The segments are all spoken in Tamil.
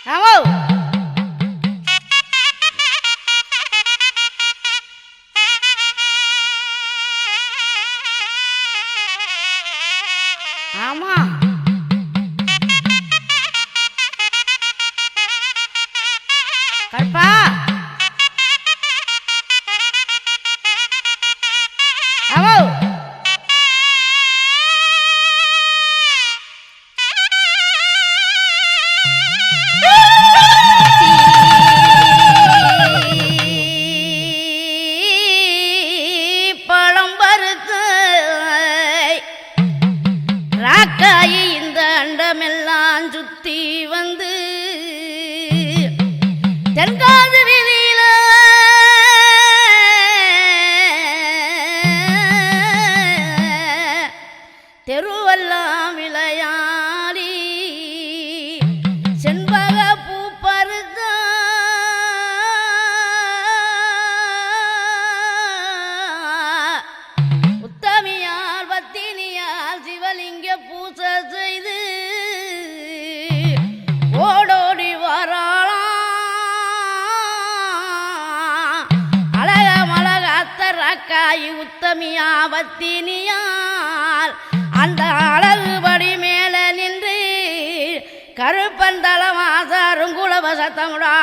ஆமோ ஆமா கற்பா ஆமோ பழம் பருக்கு ராக்காயி இந்த அண்டமெல்லாம் சுத்தி வந்து தென்காது வீதியில தெருவெல்லாம் விளையாடி செண்பக பூ பருத்த உத்தமியால் பத்தினியால் சிவலிங்க பூசை செய்து ஓடோடி வராளாம் அழக மழகாத்த ராக்காயி உத்தமியா பத்தினியால் அந்த அழகுபடி மேல நின்று கருப்பந்தள மாசாருங்குளவ சத்தமுடா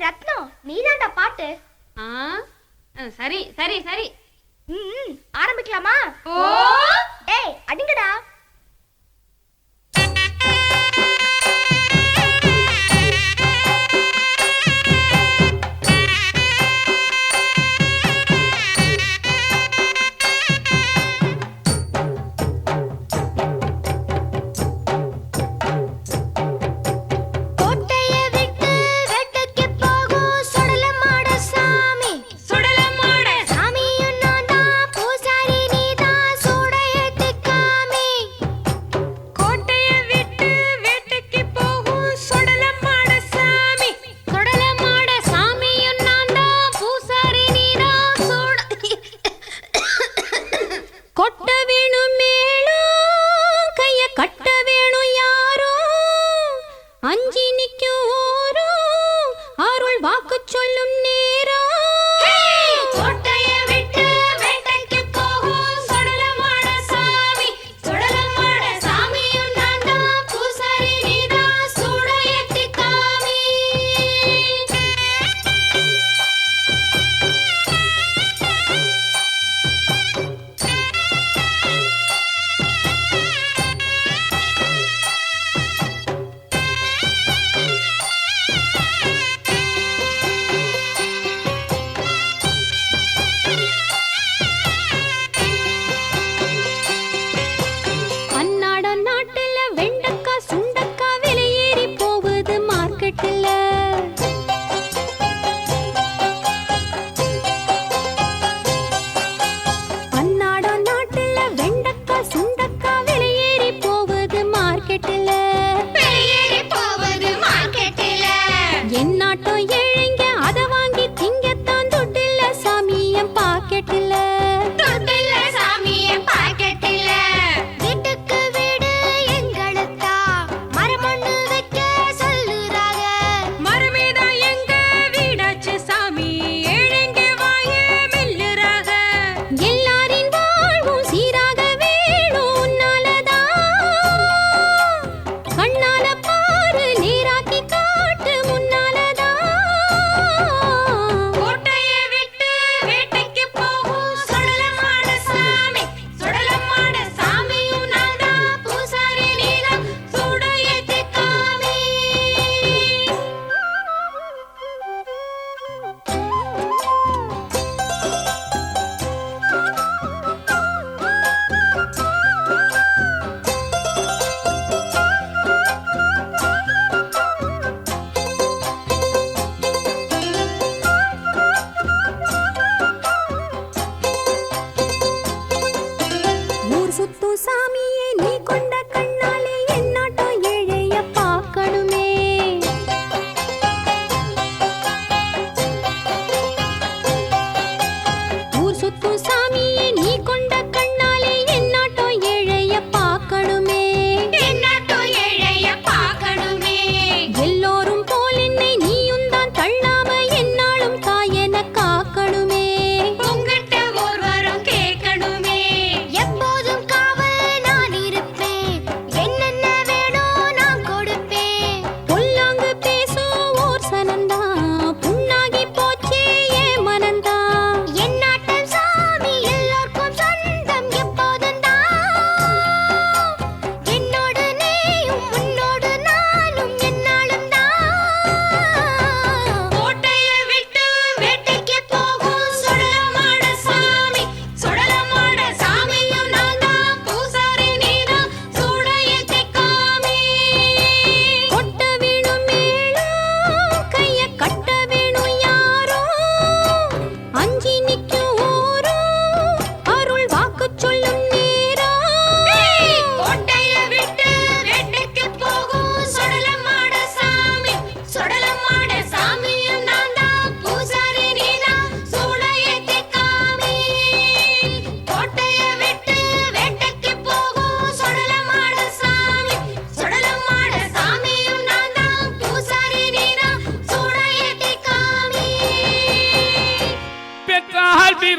ரத்னம், நீதாண்டா பாட்டு. சரி சரி சரி, ஆரம்பிக்கலாமா? ஓ டேய் அடிங்கடா.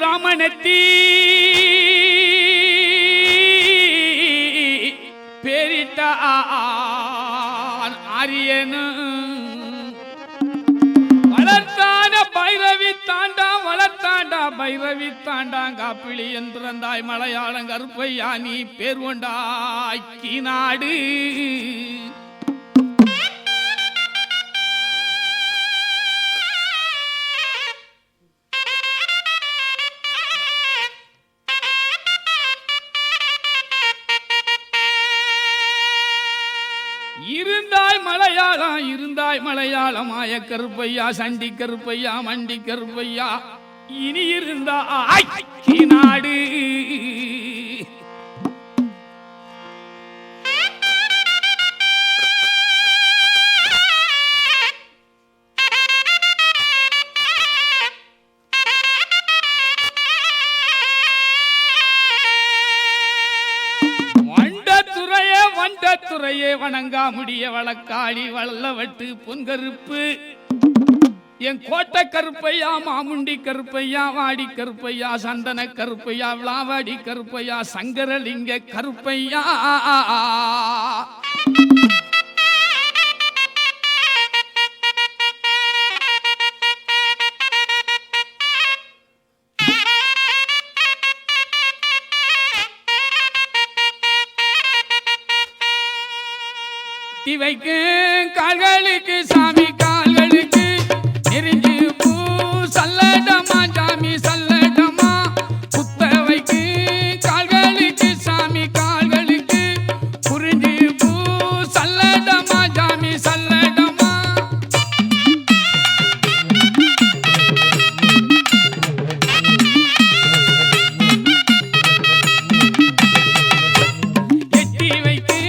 ராமனத்தி பேரிட்டான் ஆரியனு பல பைரவி தாண்டாங்காப்பிளி என்றந்தாய் மலையாளம் கருப்பையா நீ பேர் கொண்டாய் நாடு இருந்தாய் மலையாளம் ஆய கருப்பையா சண்டி கருப்பையா மண்டி கருப்பையா இனி இருந்தாய் நாடு துறையே வணங்கா முடிய வழக்காளி வள்ளவட்டு பொன்கருப்பு என் கோட்டை கருப்பையா மாமுண்டி கருப்பையா வாடி கருப்பையா சந்தன கருப்பையா விளாவாடி கருப்பையா சங்கரலிங்க கருப்பையா வைக்கு கால்களுக்கு சாமி கால்களுக்கு நெருங்கி பூ சல்லடமா சாமி சல்லடமா குத்த வைக்கு கால்களுக்கு சாமி கால்களுக்கு குறிஞ்சி பூ சல்லடமா சாமி சல்லடமா எட்டி வைக்கு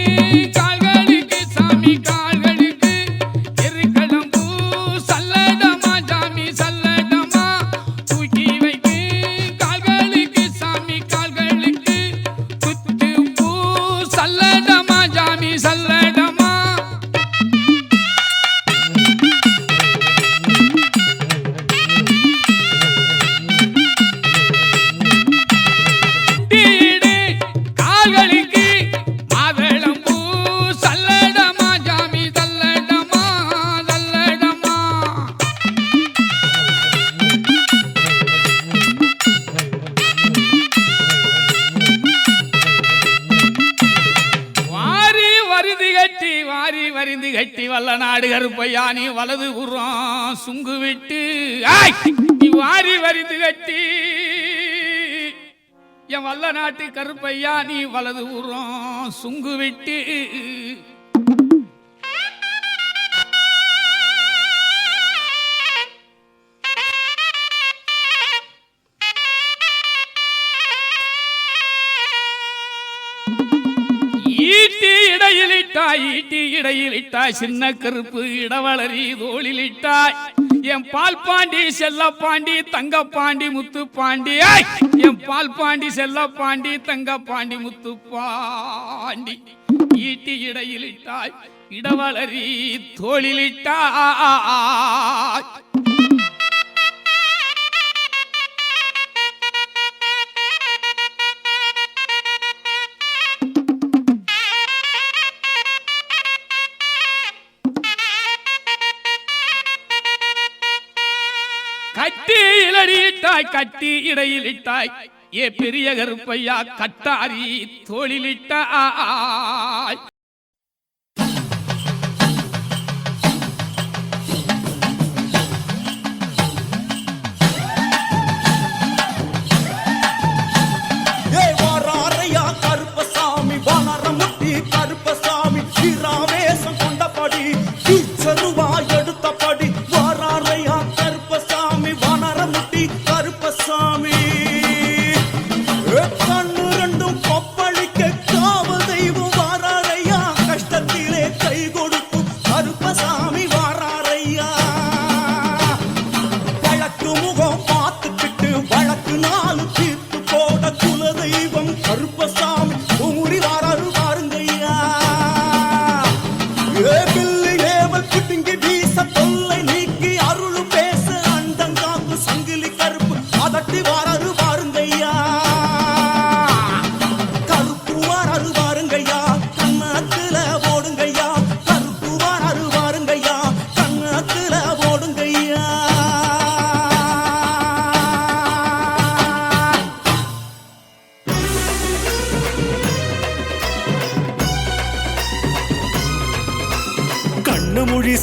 கட்டி வல்ல நாடு கருப்பையா நீ வலது புறம் சுங்கு விட்டு நீ வாரி வரிந்து கட்டி என் வல்ல நாட்டு கருப்பையா நீ வலது புறம் சுங்கு விட்டு ஈட்டி இடையிலிட்டாய் சின்ன கருப்பு இடவளரி தோளிலிட்டாய் என் பால் பாண்டி செல்ல பாண்டி தங்க பாண்டி முத்து பாண்டி என் பால் பாண்டி செல்ல பாண்டி தங்க பாண்டி முத்து பாண்டி ஈட்டி இடையிலிட்டாய் இடவளரி தோளிலிட்டாய் கட்டி இலடியிட்டாய் கட்டி இடையிலிட்டாய் ஏ பெரிய கருப்பையா கட்டாரி தோளிலிட்டாய் கருப்பசாமி வனரமுட்டி கருப்பசாமி சிராவேசம் கொண்டபடி சருவாய் எடுத்தபடி வாராரையா கருப்பசாமி வனரமுட்டி கருப்பசாமி கண்ணு ரெண்டும் கொப்பளிக்க காவல் தெய்வம் வாராரையா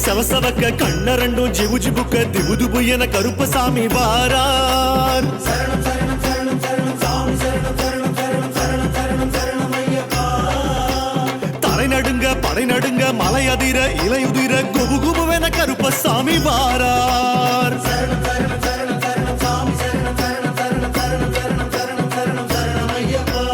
செவசவக்க கண்ண ரெண்டும் ஜிபு ஜிபுக்க திபு திபு என கருப்பசாமி வாரார். சரணம் சரணம் சரணம் சரணம் சாமி சரணம் சரணம் சரணம் சரணம் சரணம் சரணம் ஐயப்பா. தலை நடுங்க படை நடுங்க மலை அதிர இலையுதிர குபு குபுவென கருப்பசாமி வாரார். சரணம் சரணம் சரணம் சரணம் சாமி சரணம் சரணம் சரணம் சரணம் சரணம் சரணம் சரணம் சரணம் ஐயப்பா.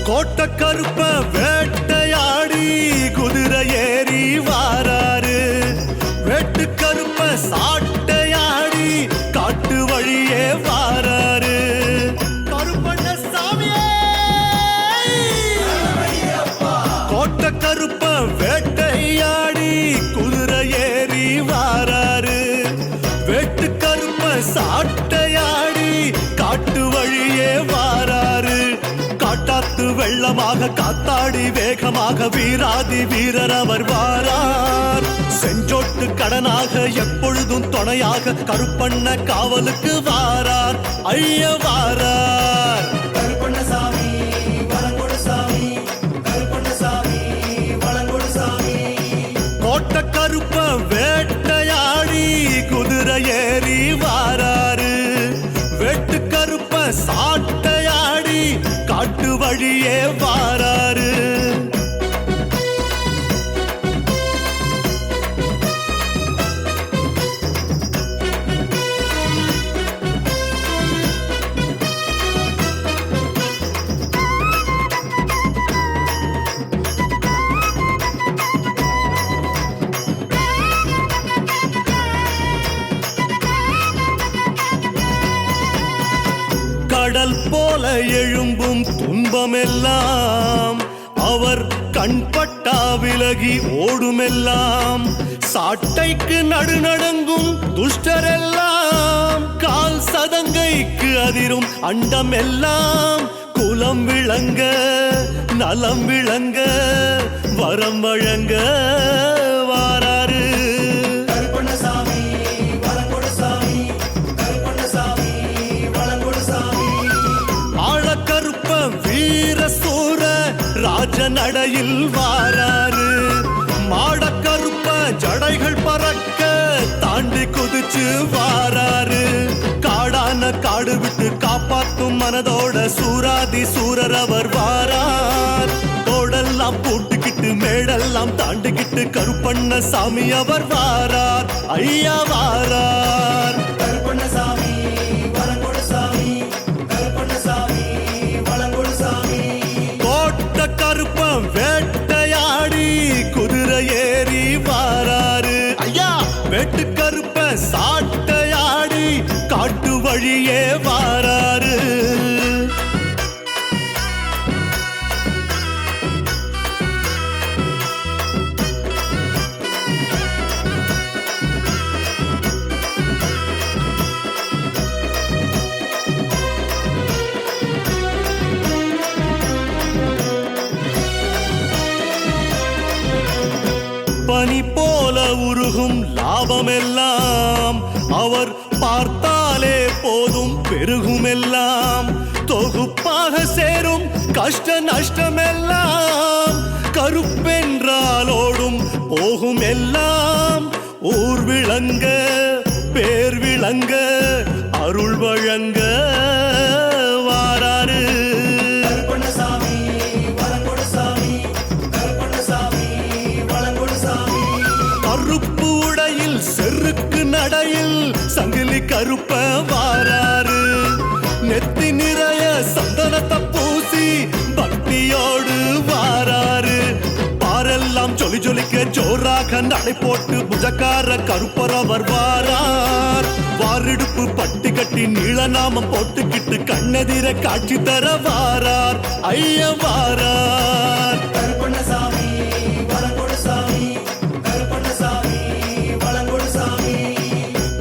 கோட்ட கருப்ப வேட்டையாடி குதிரை ஏறி வாராரு. வெட்டு கருப்ப சாட்டையாடி காட்டு வழியே வாராரு. கருப்பண்ண சாமியே கோட்ட கருப்ப வேட்டையாடி குதிரை ஏறி வாராரு. வெட்டு கருப்ப சாட்டையாடி காட்டு வழியே வாராரு. காட்டாத்து வெள்ளமாக காத்தாடி வேகமாக வீராதி வீரர் அவர் வாரார். செஞ்சோட்டு கடனாக எப்பொழுதும் துணையாக கருப்பண்ண காவலுக்கு வாரார். ஐய வாரார். கருப்பண்ணசாமி வளங்கொடு சாமி, கருப்பண்ணசாமி வளங்கொடு சாமி. கோட்ட கருப்ப வேட்டையாடி குதிரை ஏறி வாராரு. வெட்டு கருப்ப சாட்டையாடி காட்டு வழியே வாராரு. கடல் போல எழும்பும் துன்பமெல்லாம் அவர் கண்பட்டா விலகி ஓடுமெல்லாம். சாட்டைக்கு நடுநடுங்கும் துஷ்டரெல்லாம் கால் சதங்கைக்கு அதிரும் அண்டமெல்லாம். குலம் விளங்க நலம் விளங்க வரம் வழங்க வாராரு. கருப்பண்ணசாமி வளங்கொடு சாமி, கருப்பண்ணசாமி வளங்கொடு சாமி. ஆழக்கருப்ப வீர சூர ராஜ நடையில் வாராரு. மாடக்கருப்ப ஜடைகள் பறக்க தாண்டி குதிச்சு வாராரு. காடான காடு விட்டு காப்பாத்தும் மனதோட சூராதி சூரர் அவர் வாரார். தோடெல்லாம் போட்டுக்கிட்டு மேடெல்லாம் தாண்டிக்கிட்டு கருப்பண்ண சாமி அவர் வாரார். ஐயா வாரார். கருப்பண்ணசாமி வளங்கொடு சாமி, கருப்பண்ணசாமி வளங்கொடு சாமி. கோட்ட கருப்ப வேட்டையாடி குதிரை ஏறி வாராரு. ஐயா வெட்டு கருப்ப சாட்டையாடி காட்டு வழியே வாராரு. பனி போல உருகும் லாபமெல்லாம் அவர் பார்த்தாலே போதும் பெருகுமெல்லாம். தொகுப்பாக சேரும் கஷ்ட நஷ்டமெல்லாம் கருப்பென்றாலோடும் போகும் எல்லாம். ஊர் விளங்க பேர் விளங்க அருள் வழங்க வாராரு. கருப்பண்ணசாமி வளங்கொடு சாமி, கருப்பண்ணசாமி வளங்கொடு சாமி. கருப்பு உடையில் செருக்கு நடையில் சங்கிலி கருப்ப வாராரு. நெத்தி நிறைய சந்தனத்தை பூசி பக்தியோடு வாராரு. பாரெல்லாம் ஜொலி ஜொலிக்க ஜோராக நடை போட்டு புஜக்கார கருப்பர் அவர் வாரார். வாரிடுப்பு பட்டி கட்டி நீளநாமம் போட்டுக்கிட்டு கண்ணெதிர காட்சி தர வாரார். ஐய வாரார். கருப்பண்ணசாமி வளங்கொடு சாமி, கருப்பண்ணசாமி வளங்கொடு சாமி.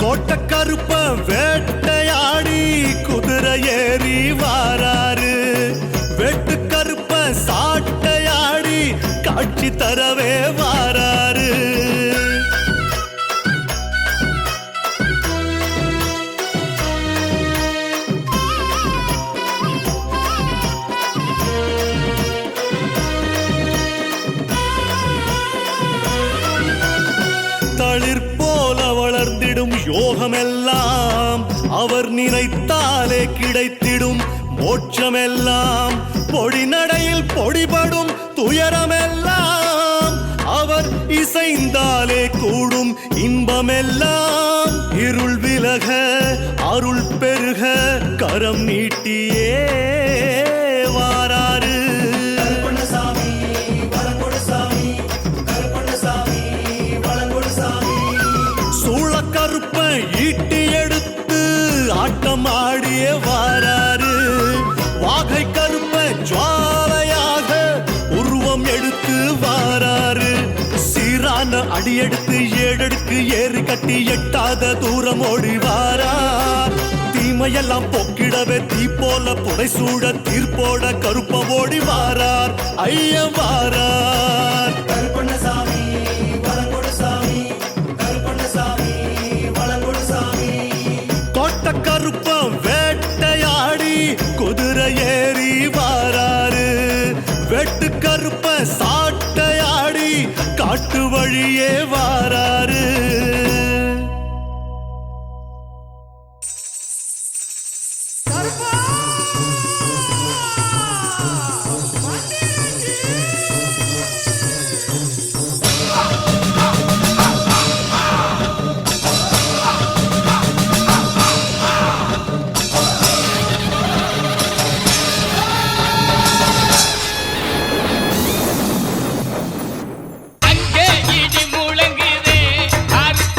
கோட்ட கருப்ப வேட்டையாடி குதிரை ஏறி வாராரு. வெட்டு கருப்ப சாட்டையாடி காட்டு தளிர் போல வளர்ந்திடும் யோகமெல்லாம் அவர் நினைத்தாலே கிடைத்திடும் மோட்சமெல்லாம் பொடி நடையில் பொடிபடும் துயரமெல்லாம் அவர் இசைந்தாலே கூடும் இன்பமெல்லாம் இருள் விலக அருள் பெருக கரம் நீட்டியே வாராரு சூளக்கருப்ப ஈட்டி எடுத்து ஆட்டம் ஆடியே வாராரு வாகை கருப்ப ஜுவாலையாக உருவம் எடுத்து வாராரு சீரான அடியெடுத்து ஏழெடுக்கு ஏறி கட்டி எட்டாத தூரம் ஓடி வாரார் தீமையெல்லாம் போக்கிடவே தீ போல புடைசூட தீர்ப்போட கருப்ப ஓடி வாரார் ஐயம் வாரார் கருப்பண்ணசாமி வளங்கொடுசாமி கருப்பண்ணசாமி வளங்கொடுசாமி கோட்ட கருப்பம் வேட்டையாடி குதிரை ஏறி வாராரு வெட்டு கருப்ப சாட்டையாடி காட்டு வழியே வாராரு அங்கே இடி முழங்குதே, கருப்ப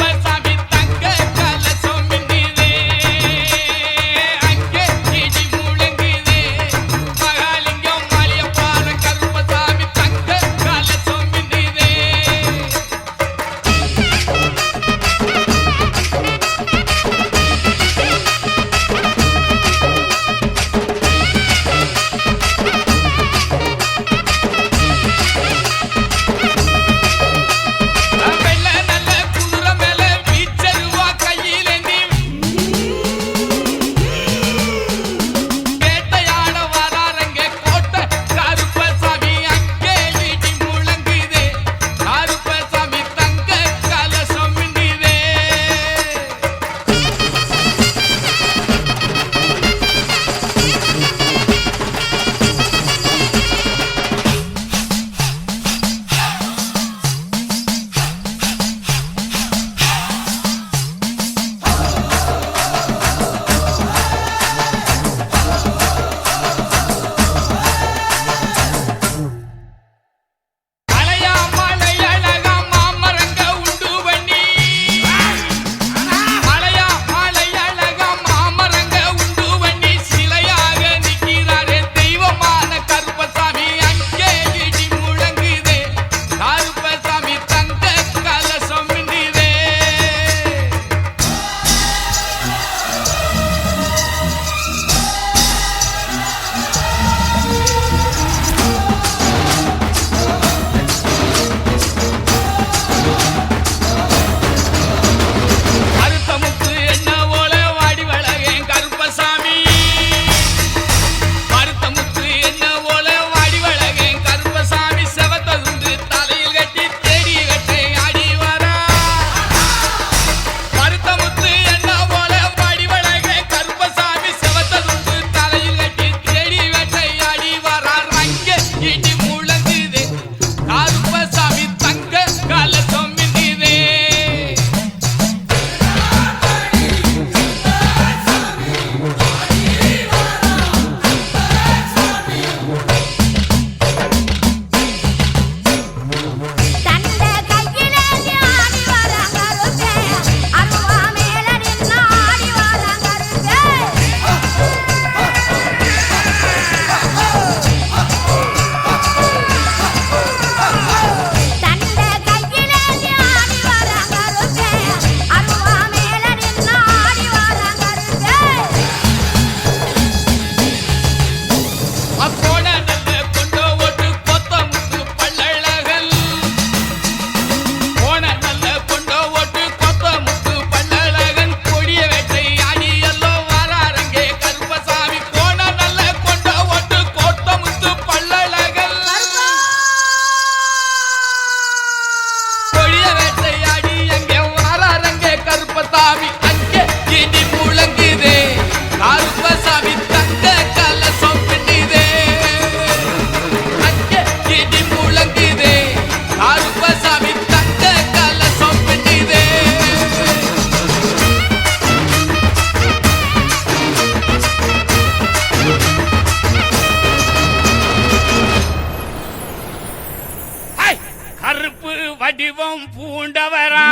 பூண்டவரா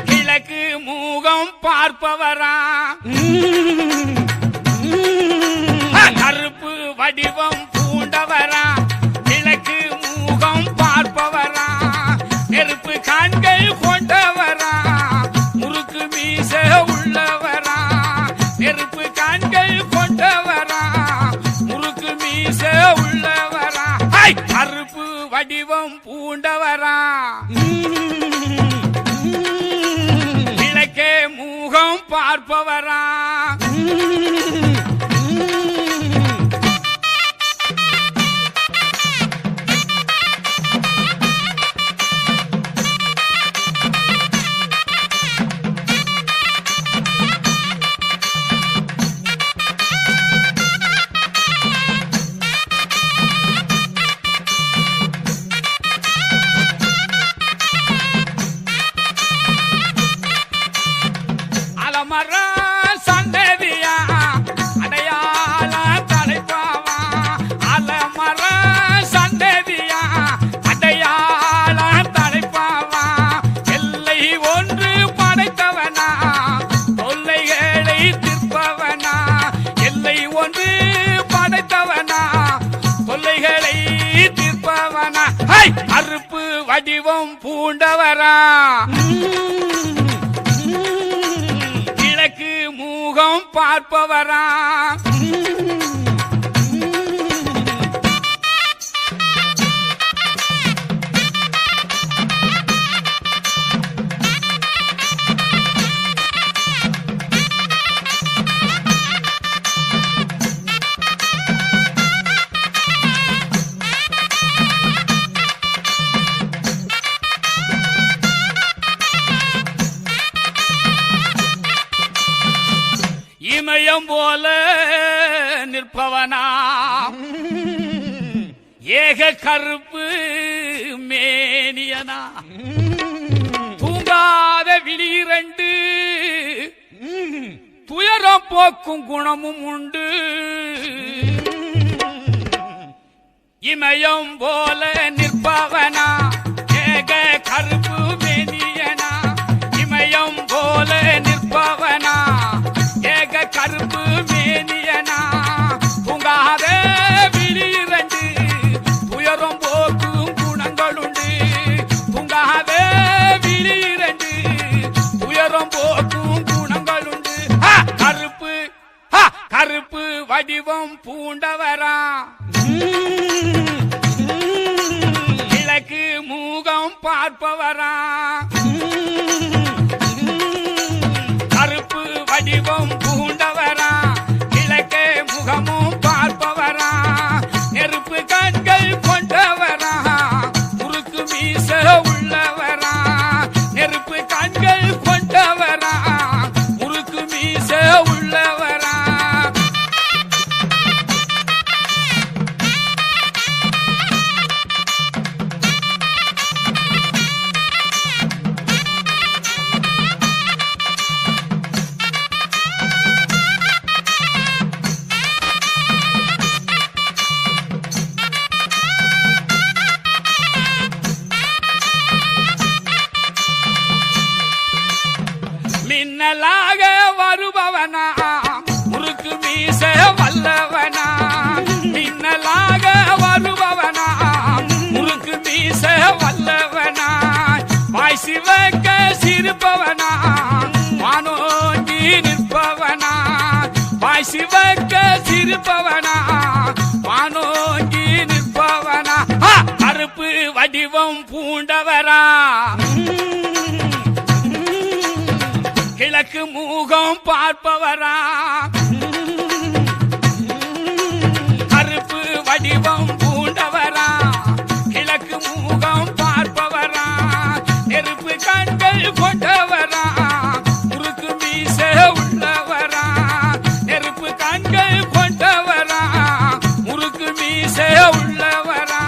கிழக்கு மூகம் பார்ப்பவரா கருப்பு வடிவம் பூண்டவரா கிழக்கு மூகம் பார்ப்பவரா நெருப்பு கண்கள் கொண்டவரா முறுக்கு மீச உள்ளவரா நெருப்பு கண்கள் கொண்டவரா முறுக்கு மீச உள்ளவரா கருப்பு வடிவம் பூண்டவரா கிழக்கே மூகம் பார்ப்பவரா சந்ததியா அடையாள தலைப்பாவா அலமர சந்ததியா அடையாள தலைப்பாவா எல்லை ஒன்று படைத்தவனா தொல்லைகளை தீர்ப்பவனா எல்லை ஒன்று படைத்தவனா தொல்லைகளை தீர்ப்பவனா அறுப்பு வடிவம் பூண்டவரா கிழக்கு மூகம் பார்ப்பவரா இமயம் போல நிற்பவனா ஏக கருப்பு மேனியனா தூங்காத விழிரண்டு துயரம் போக்கும் குணமும் உண்டு இமயம் போல நிற்பவனா ஏக கருப்பு மேனியனா இமயம் போல நிற்பவனா ஏக கருப்பு மேனியனா தூங்காத விழிரண்டு துயரம் போக்கும் குணங்களுண்டு தூங்காத விழிரண்டு துயரம் போக்கும் குணங்களுண்டு கருப்பு கருப்பு வடிவம் பூண்டவரா கிழக்கு மூகம் பார்ப்பவரா கருப்பு வடிவம் பூண்டவரா கிழக்கே முகமும் பார்ப்பவரா நெருப்பு கண்கள் கொண்டவரா முறுக்கு மீச உள்ளவரா நெருப்பு கண்கள் கொண்டவரா முறுக்கு மீச உள்ளவரா மின்னலாக வருபவனா முறுக்கு மீச வல்லவனா மின்னலாக வருபவனா முறுக்கு மீச வல்லவனா வாய் சிவக்க சிரிப்பவனா வானோங்கி நிற்பவனா வாய் சிவக்க சிரிப்பவனா வானோங்கி நிற்பவனா கருப்பு வடிவம் பூண்டவரா கிழக்கு மூகம் பார்ப்பவரா கருப்பு வடிவம் பூண்டவரா கிழக்கு மூகம் பார்ப்பவரா நெருப்பு கண்கள் கொண்டவரா முறுக்கு மீச உள்ளவரா நெருப்பு கண்கள் கொண்டவரா முறுக்கு மீச உள்ளவரா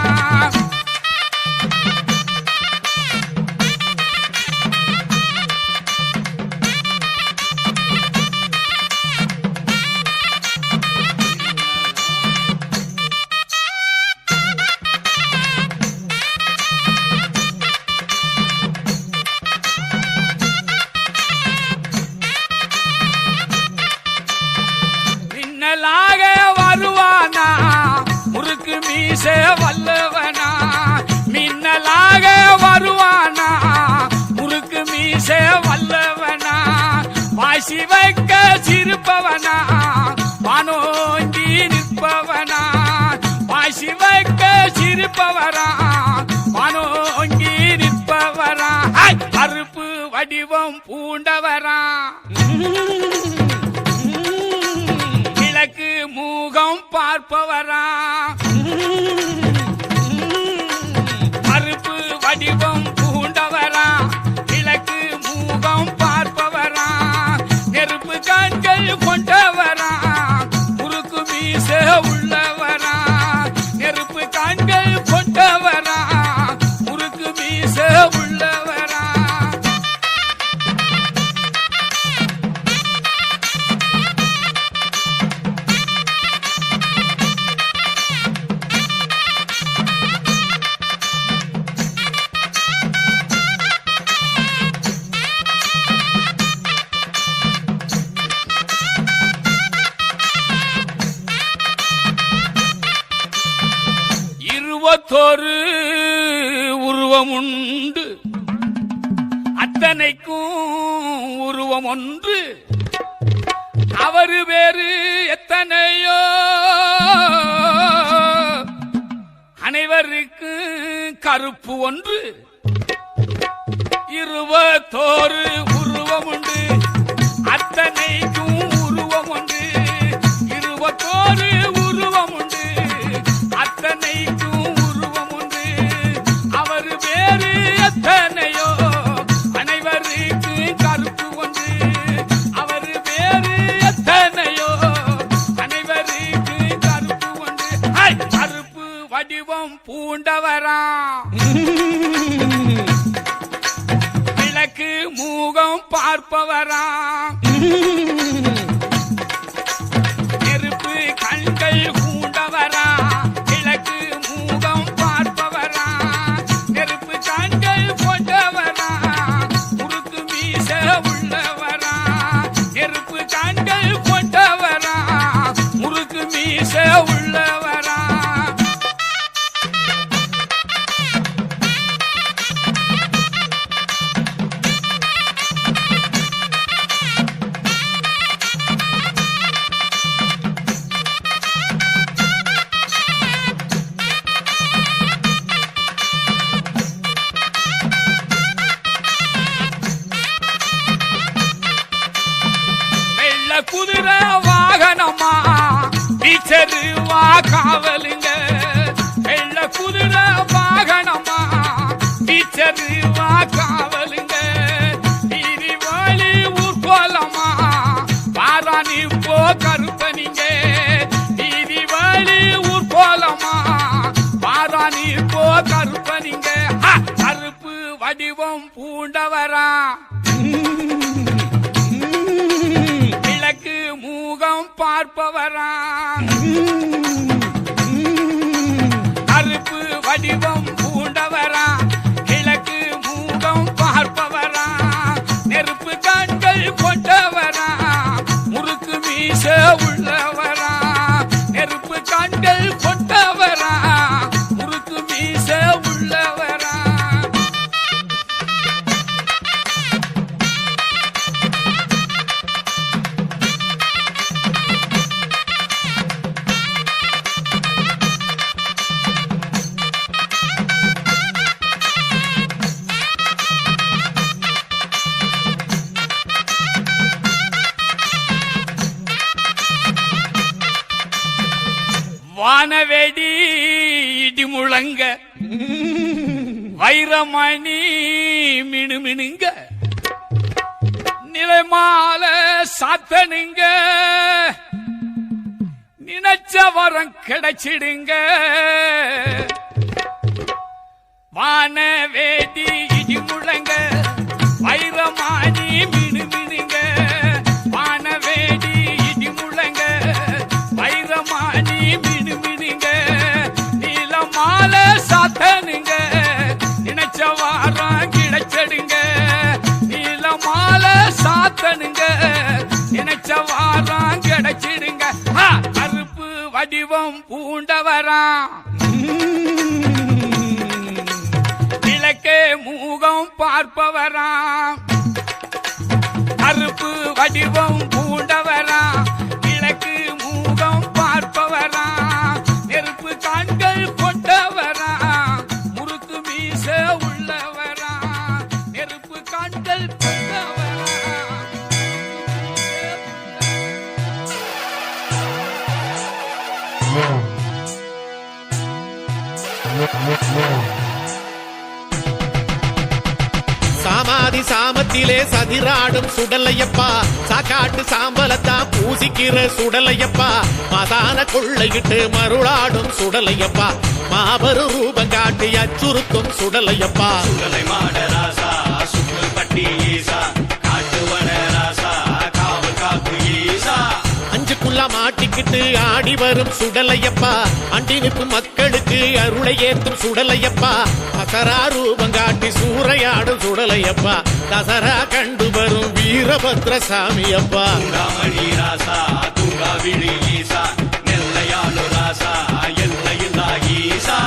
பாசி வைக்க சிரிப்பவனா வானோங்கி நிற்பவனா பாசி வைக்க சிரிப்பவரா வானோங்கி நிற்பவரா கருப்பு வடிவம் பூண்டவரா கிழக்கு மூகம் பார்ப்பவரா கருப்பு வடிவம் பூண்டவரா கிழக்கு மூகம் பார்ப்பவரா நெருப்பு கண்கள் கொண்டவரா குறுக்கு மீச உள்ளவரா நெருப்பு கண்கள் கொண்டவரா குறுக்கு மீச உள்ளவரா இருபத்தொரு உருவம் உண்டு அத்தனைக்கும் உருவம் ஒன்று அவரு வேறு எத்தனையோ அனைவருக்கு கருப்பு ஒன்று இருபத்தோரு உருவம் உண்டு அத்தனைக்கும் உருவம் ஒன்று இருபத்தோரு உருவம் உண்டு அத்தனைக்கும் உருவம் உண்டு அவர் வேறு எத்தனையோ அனைவருக்கு கருப்பு ஒன்று அவர் வேறு எத்தனையோ அனைவருக்கு கருப்பு ஒன்று கருப்பு வடிவம் பூண்டவரா கிழக்கு மூகம் பார்ப்பவரா நெருப்பு கண்கள் பூண்டவரா கிழக்கு மூகம் பார்ப்பவரா நெருப்பு கண்கள் கொண்டவரா குறுக்கு மீச உள்ளவரா நெருப்பு கண்கள் கொண்டவரா முறுக்கு மீச உள்ளவரா குதிரை வாகனமா டீச்சரு வா காவலுங்க வெள்ள குதிரை வாகனமா டீச்சரு வா காவலுங்க நீதி வாழி ஊர் போலமா பாராணி போ கருப்பனிங்க நீதி வாழி ஊர் போலமா பாராணி போ கருப்பனிங்க கருப்பு வடிவம் பூண்டவரா கிழக்கு மூகம் பார்ப்பவரா கருப்பு வடிவம் பூண்டவரா கிழக்கு மூகம் பார்ப்பவரா நெருப்பு கண்கள் கொண்டவரா முறுக்கு மீச உள்ளவரா நெருப்பு கண்கள் கொண்டவரா முறுக்கு மீச உள்ளவரா வானவேடி இடி முழங்க வைரமணி மினுமினுங்க நிலைமால சாத்தனுங்க நினைச்ச வரம் கிடைச்சிடுங்க வானவேடி இடி முழங்க வைரமணி மினுமினுங்க வானவேடி இடி முழங்க வைரமணி மினுமினுங்க நீலமால சாத்தனுங்க நினைச்ச வாரம் கிடைச்சடுங்க நீலமால சாத்தனுங்க நினைச்ச வாரம் கிடைச்சிடுங்க கருப்பு வடிவம் பூண்டவரா கிழக்கே மூகம் பார்ப்பவரா கருப்பு வடிவம் எங்கள் தங்கவனா. சாமாதி சாமத்திலே சதிராடும் சுடலையப்பா, சாக்காட்டு சாம்பலத்தான் பூசிக்கிற சுடலையப்பா, மதான கொள்ளையிட்டு மருளாடும் சுடலையப்பா, மாபெரு ரூபம் காட்டி அச்சுறுத்தும் சுடலையப்பா. சுடலை மாட ராசா சுக்கல் பட்டி ஈசா, காட்டுவன ராசா காவல் காப்பு ஈசா. அஞ்சுக்குள்ள மாட்டிக்கிட்டு ஆடி வரும் சுடலையப்பா, அண்டி நிற்கும் மக்களுக்கு அருளை ஏற்றும் சுடலையப்பா, அசரா ரூபம் காட்டி சூறையாடும் சுடலையப்பா, தசரா கண்டு வரும் வீரபத்ர சாமியப்பா. துங்காமணி ராசா துங்கா விழி ஈசா, நெல்லையாளு ராசா எல்லையில்லா ஈசா.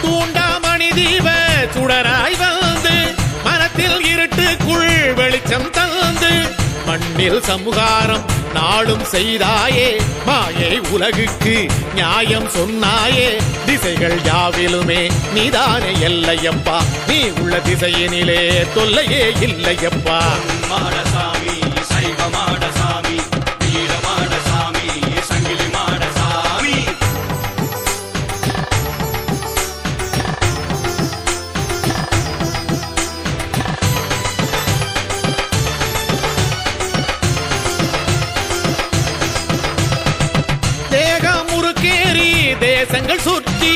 தூண்டாமணி தீப சுடராய் வந்து மனத்தில் இருட்டுக்குள் வெளிச்சம் தந்து, மண்ணில் சமுகாரம் நாளும் செய்தாயே, மாயை உலகுக்கு நியாயம் சொன்னாயே, திசைகள் யாவிலுமே நீதானே எல்லையப்பா, நீ உள்ள திசையினிலே தொல்லையே இல்லையப்பா. மாடசாமி சைவ மாடசாமி, வீர மாடசாமி, சங்கிலி மாடசாமி. தேகம் முறுக்கேறி தேசங்கள் சுற்றி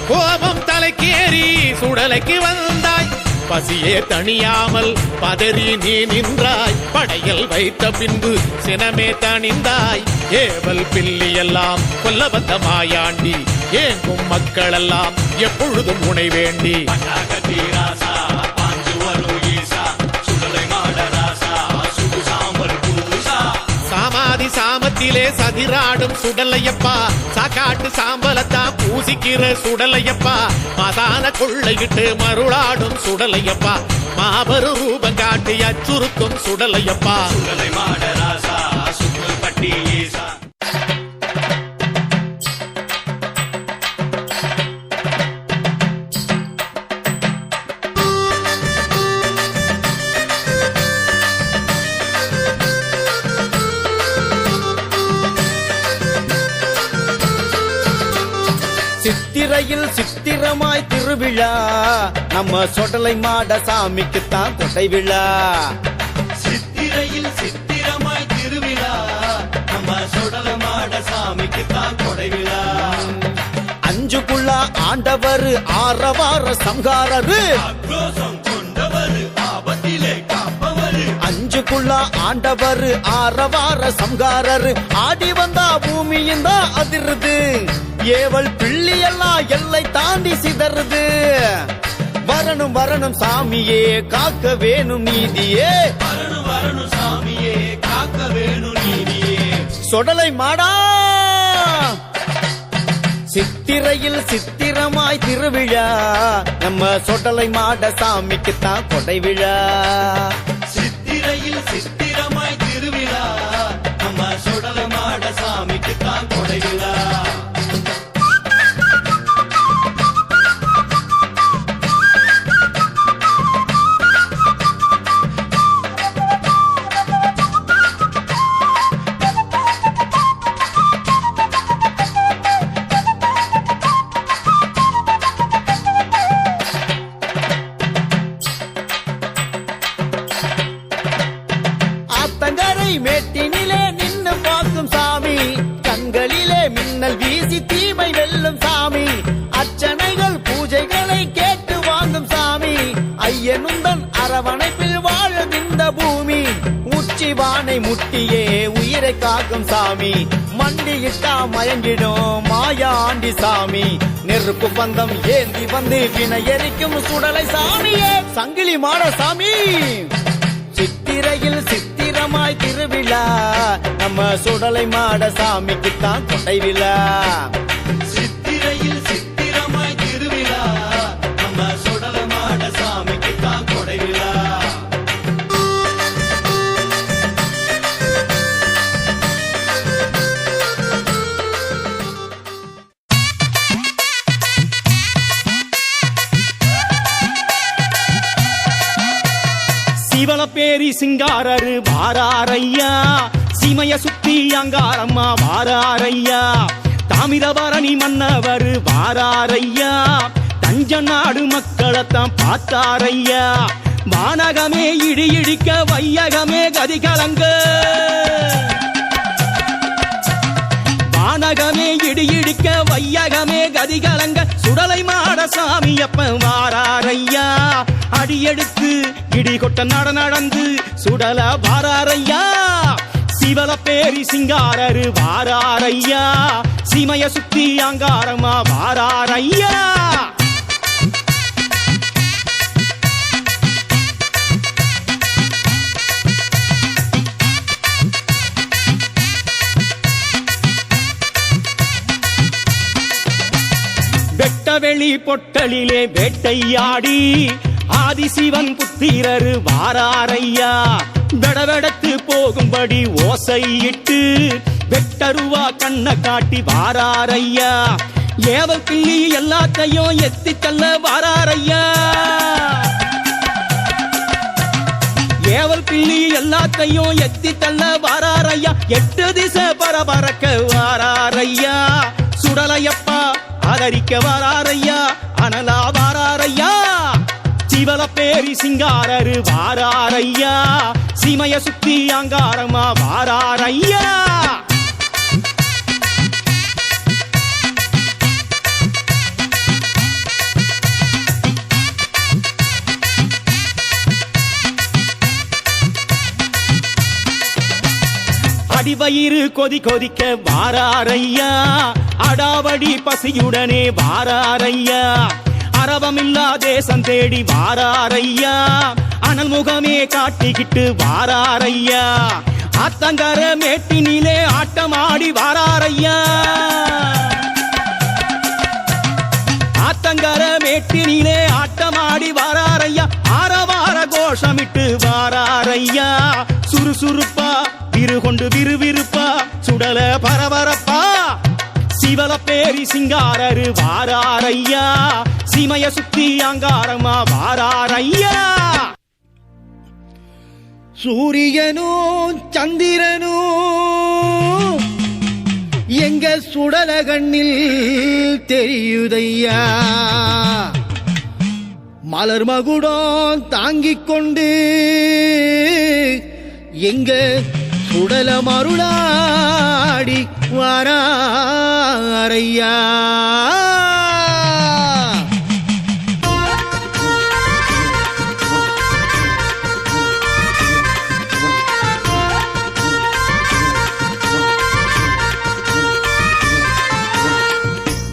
கோபம் தலைக்கேறி சுடலைக்கு வந்தாய், பசியே தணியாமல் பதறி நீ நின்றாய், படையில் வைத்த பின்பு சினமே தணிந்தாய், ஏவல் பில்லி எல்லாம் கொல்ல வந்த மாயாண்டி, ஏங்கும் மக்களெல்லாம் எப்பொழுதும் உனை வேண்டி. பட்டாகத்தி ராசா பாஞ்சு வரும் ஈசா, சுடலை மாட ராசா சுடு சாம்பல் பூசா. சாமாதி சாமத்திலே சதிராடும் சுடலையப்பா, சாக்காட்டு சாம்பலத்தான் பூசிக்கிற சுடலையப்பா, மதான கொள்ளையிட்டு மருளாடும் சுடலையப்பா, மாபெரு ரூபம் காட்டி அச்சுறுத்தும் சுடலையப்பா. சுடலை மாட ராசா சுக்கல் பட்டி ஈசா. சித்திரையில் சித்திரமாய் திருவிழா, நம்ம சொடலை மாட சாமிக்குத்தான் கொட்டை விழா. சித்திரையில் சித்திரமாய் திருவிழா, நம்ம சுடலை மாட சாமிக்கு தான் கொடை விழா. அஞ்சுக்குள்ள ஆண்டவர் ஆரவார சம்ஹாரரு, ஆக்ரோஷம் கொண்டவர் ஆபத்திலே காப்பவர். அஞ்சுக்குள்ள ஆண்டவர் ஆரவார சம்ஹாரரு, ஆடி வந்தா பூமியும் தான் அதிருது, ஏவல் பிள்ளி எல்லாம் எல்லை தாண்டி சிதறுது. வரணும் வரணும் சாமியே காக்க வேணும் நீதியே, வரணும் வரணும் சாமியே காக்க வேணும் நீதியே. சொடலை மாடா. சித்திரையில் சித்திரமாய் திருவிழா, நம்ம சொடலை மாட சாமிக்குத்தான் கொடை விழா. சித்திரையில் சித்திரமாய் திருவிழா, நம்ம சுடலை மாட சாமிக்கு தான் கொடை விழா. ஆத்தங்கரை மேட்டினிலே நின்னு பார்க்கும் சாமி, கண்களிலே மின்னல் வீசி தீமை வெல்லும் சாமி, அர்ச்சனைகள் பூஜைகளை கேட்டு வாங்கும் சாமி, ஐயனுந்தன் அரவணைப்பில் வாழும் இந்த பூமி, உச்சிவானை முட்டியே உயிரை காக்கும் சாமி, மண்டியிட்டா மயங்கிடும் மாயாண்டி சாமி, நெருப்பு பந்தம் ஏந்தி வந்து வினை எரிக்கும் சுடலை சாமியே சங்கிலி மாட சாமி. சித்திரையில் சித்திரமாய் திருவிழா, நம்ம சுடலை மாட சாமிக்குத்தான் கொட்டை விழா. சித்திரையில் சித்திரமாய் திருவிழா, நம்ம சுடலை மாட சாமிக்கு தான் கொடை விழா. சிவலப்பேரி சிங்காரரு வாராரையா சீமைய சுத்தி அங்காரம்மா வாராரையா தாமிரபரணி மன்னவர் வாராரையா தஞ்ச நாடு மக்களைத்தான் பார்த்தாரையா வானகமே இடி இடிக்க வையகமே கதி கலங்க வானகமே இடி இடிக்க வையகமே கதி கலங்க சுடலை மாட சாமியப்ப வாராரையா அடியெடுத்து இடி கொட்ட நடந்து சுடல வாராரையா சிவலப்பேரி சிங்காரரு வாராரையா சீமைய சுத்தி அங்காரமா வாராரையா வெட்டவெளி பொட்டலிலே வேட்டையாடி ஆதிசிவன் புத்திரரு வாராரையா வெடவெடத்து போகும்படி ஓசையிட்டு வெட்டருவா கண்ண காட்டி வாராரையா ஏவல் பிள்ளி எல்லாத்தையும் எத்தி தள்ள வாராரையா ஏவல் பிள்ளி எல்லாத்தையும் எத்தி தள்ள வாராரையா எட்டு திசை பரபரக்க வாராரையா சுடலையப்பா ஆதரிக்க வாராரையா அனலா வாராரையா சிவலப்பேரி சிங்காரரு வாராரையா சீமைய சுத்தி அங்காரமா வாராரையா அடிவயிறு கொதிக்க வாராரையா அடாவடி பசியுடனே வாராரையா அரவமில்லா தேசம் தேடி வாராரையா அனல் முகமே காட்டிக்கிட்டு வாராரையா ஆத்தங்கர மேட்டினிலே ஆட்டமாடி வாராரையா ஆத்தங்கர மேட்டினிலே ஆட்டமாடி வாராரையா ஆரவார கோஷமிட்டு வாராரையா சுறுசுறுப்பா விருகொண்டு விறுவிறுப்பா சுடல பரபரப்பா சிவலப்பேரி சிங்காரரு வாராரையா சீமைய சுத்தி அங்காரமா வாராரையா சூரியனும் சந்திரனும் எங்க சுடல கண்ணில் தெரியுதையா மலர் மகுடம் தாங்கிக் கொண்டு எங்க சுடல மருளாடி வாராரையா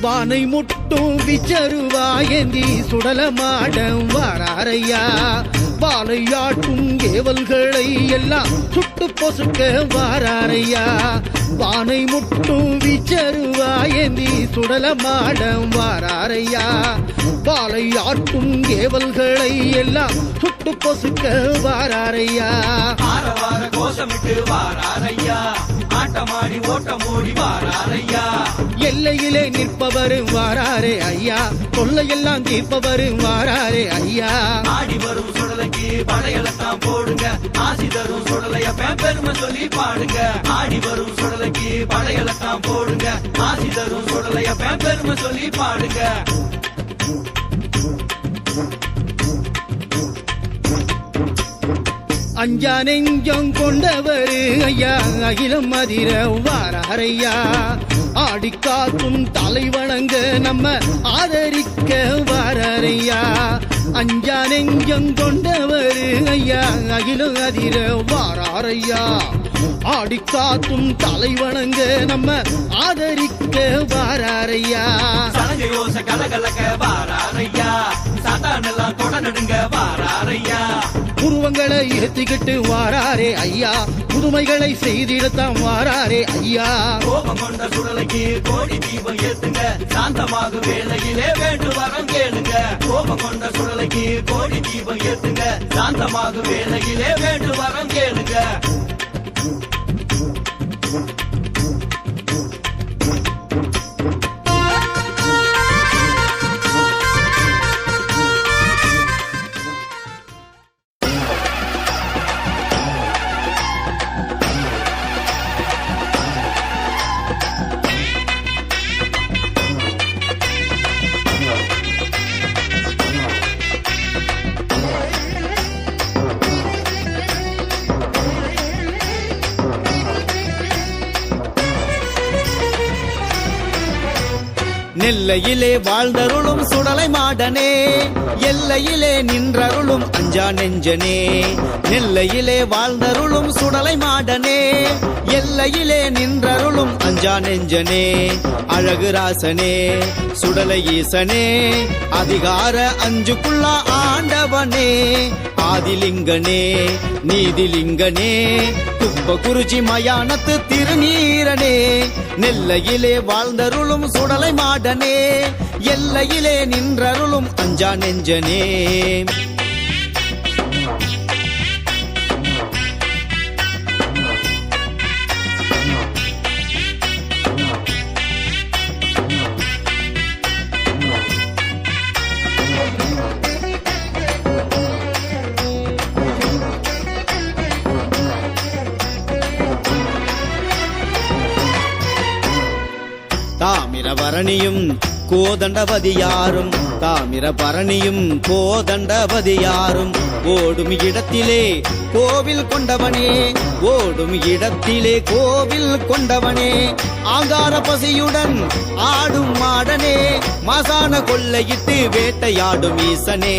வானை முட்டும் விச்சருவாயந்தி சுடல மாடம் வாராரையா வாழையாட்டும் ஏவல்களை எல்லாம் சுட்டு பொசுக்க வாராரையா வானை முட்டும் விச்சருவாயந்தி சுடல மாடம் வாராரையா வாழையாட்டும் ஏவல்களை எல்லாம் சுட்டு பொசுக்க வாராரையா ஆரவார கோஷமிட்டு வாராரையா ஆட்டமாடி ஓட்டமோடி வாராரையா எல்லையிலே நிற்பவர் வாராரே ஐயா கொள்ளையெல்லாம் தீர்ப்பவர் வாராரே ஐயா ஆடி வரும் சுடலைக்கு படையெல்லாம் போடுங்க ஆசி தரும் சுடலைய பெருமை சொல்லி பாடுங்க ஆடி வரும் சுடலைக்கு படையெல்லாம் போடுங்க ஆசி தரும் சுடலைய பெருமை சொல்லி பாடுங்க அஞ்சா நெஞ்சம் கொண்டவர் ஐயா அகிலம் மதிர வாராரையா ஆடிக்காக்கும் தலை வணங்க நம்ம ஆதரிக்க வாராரையா அஞ்சா நெஞ்சம் கொண்டவர் ஐயா அகிலம் அதிர வாராரையா ஆடிக்காக்கும் தலை வணங்க நம்ம ஆதரிக்க வாராரையா சலங்கை யோச கலகலக்க வாராரையா சாத்தானெல்லாம் தொடர்ந்துடுங்க வாராரையா உருவங்களை ஏத்திக்கிட்டு வாராரே ஐயா புதுமைகளை செய்திடத்தான் வாராரே ஐயா கோபம் கொண்ட சுடலைக்கு கோடி தீபம் ஏத்துங்க சாந்தமாக வேளையிலே வேண்டு வரம் கேளுங்க கோபம் கொண்ட சுடலைக்கு கோடி தீபம் ஏத்துங்க சாந்தமாக வேளையிலே வேண்டு வரம் கேளுங்க நெல்லையிலே வாழ்ந்தருளும் சுடலை மாடனே எல்லையிலே நின்றருளும் அஞ்சா நெஞ்சனே நெல்லையிலே வாழ்ந்தருளும் சுடலை மாடனே எல்லையிலே நின்றருளும் அஞ்சா நெஞ்சனே அழகு ராசனே சுடலை ஈசனே அதிகார அஞ்சுக்குள்ள ஆண்டவனே ஆதிலிங்கனே நீதிலிங்கனே துப்ப குறிச்சி மயானத்து திருநீரனே நெல்லையிலே வாழ்ந்தருளும் சுடலை மாடனே எல்லையிலே நின்றருளும் அஞ்சா நெஞ்சனே தாமிரபரணியும் கோதண்டபதியாரும் தாமிரபரணியும் கோதண்டபதியாரும் ஓடும் இடத்திலே கோவில் கொண்டவனே ஓடும் இடத்திலே கோவில் கொண்டவனே ஆங்கார பசியுடன் ஆடும் மாடனே மாசான கொள்ளையிட்டு வேட்டையாடும் ஈசனே